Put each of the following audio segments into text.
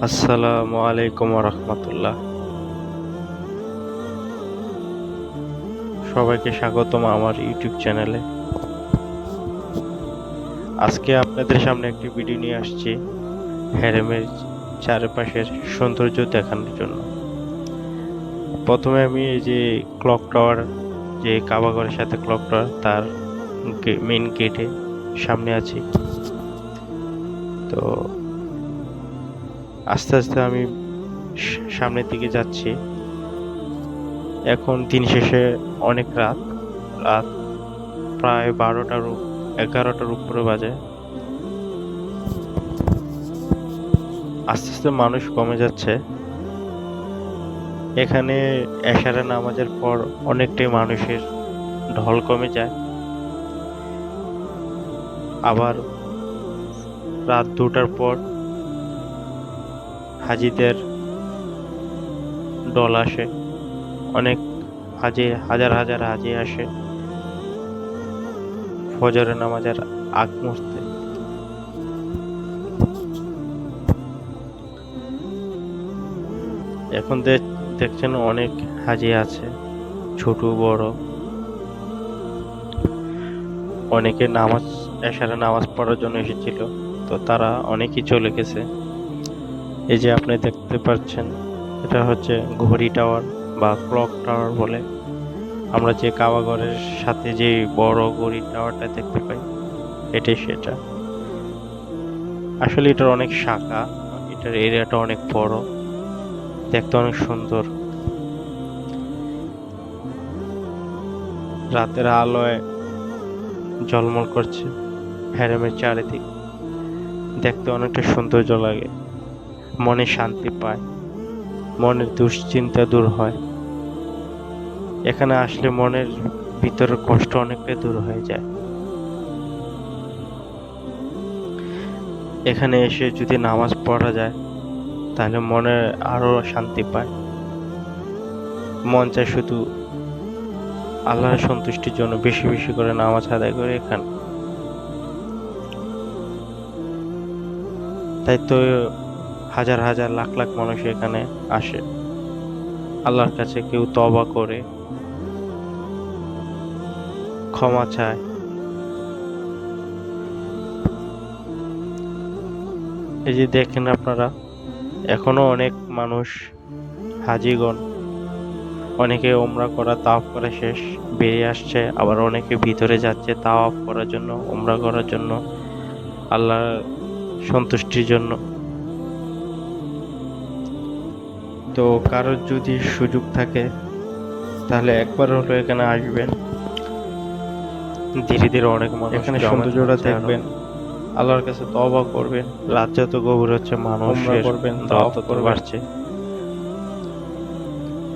আসসালামু আলাইকুম রহমতুল্লাহ। সবাইকে স্বাগতম আমার ইউটিউব চ্যানেলে। আজকে আপনাদের সামনে একটি ভিডিও নিয়ে আসছি হ্যারেমের চারপাশের সৌন্দর্য দেখানোর জন্য। প্রথমে আমি এই যে ক্লক টাওয়ার, যে কাবাগরের সাথে ক্লক টাওয়ার, তার মেইন গেটে সামনে আছি। তো আস্তে আস্তে আমি সামনের দিকে যাচ্ছি। এখন দিন শেষে অনেক রাত রাত প্রায় 11টার উপরে বাজে। আস্তে আস্তে মানুষ কমে যাচ্ছে। এখানে এশারা নামাজের পর অনেকটাই মানুষের ঢল কমে যায়। আবার রাত 2টার পর হাজিদের দল আসে। অনেক হাজার হাজার হাজি আসে ফজরের নামাজের আগ মুহূর্তে। এখন দেখছেন অনেক হাজি আছে, ছোট বড়। অনেকে এশারে নামাজ পড়ার জন্য এসেছিল, তো তারা অনেকেই চলে গেছে। এই যে আপনি দেখতে পাচ্ছেন, এটা হচ্ছে ঘড়ি টাওয়ার বা ক্লক টাওয়ার বলে। আমরা যে কাবাগরের সাথে যে বড় ঘড়ি টাওয়ারটা দেখতে পাই, এটাই সেটা। আসলে এটার অনেক শাখা, এটার এরিয়াটা অনেক বড়, দেখতে অনেক সুন্দর। রাতের আলোয় ঝলমল করছে হ্যারেমের চারিদিক, দেখতে অনেকটা সৌন্দর্য লাগে, মনে শান্তি পায়, মনের দুশ্চিন্তা দূর হয়। এখানে আসলে মনের ভিতরের কষ্ট অনেকটাই দূর হয়ে যায়। এখানে এসে যদি নামাজ পড়া যায় তাহলে মনে আরো শান্তি পায়। মন চায় শুধু আল্লাহর সন্তুষ্টির জন্য বেশি বেশি করে নামাজ আদায় করে এখানে। তাই তো হাজার হাজার লাখ লাখ মানুষ এখানে আসে আল্লাহর কাছে। কেউ তওবা করে ক্ষমা চায়। এই যে দেখেন আপনারা, এখনো অনেক মানুষ, হাজিগণ, অনেকে ওমরা করা তাওয়াফ করা শেষ বেরিয়ে আসছে, আবার অনেকে ভিতরে যাচ্ছে তাওয়াফ করার জন্য, ওমরা করার জন্য, আল্লাহর সন্তুষ্টির জন্য। তো কারোর যদি সুযোগ থাকে তাহলে একবার হলো এখানে আসবেন। ধীরে ধীরে অনেক মানুষ এখানে সৌন্দর্যটা দেখবেন, আল্লাহর কাছে তওবা করবেন। রাত যত গভীর হচ্ছে মানুষের করবেন, দাওয়াত তত বাড়ছে।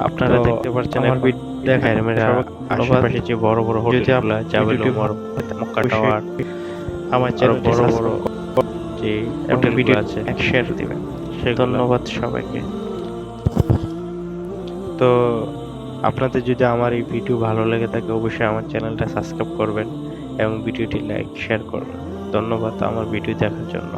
আপনারা দেখতে পাচ্ছেন আমার আশেপাশে যে বড় বড় হোটেলগুলো, জাবেল ওমর, মক্কা টাওয়ার, আমার চ্যানেল বড় বড় যে হোটেলগুলো আছে শেয়ার দিবেন। ধন্যবাদ সবাইকে। তো আপনাদের যদি আমার এই ভিডিও ভালো লেগে থাকে অবশ্যই আমার চ্যানেলটা সাবস্ক্রাইব করবেন এবং ভিডিওটি লাইক শেয়ার করবেন। ধন্যবাদ আমার ভিডিও দেখার জন্য।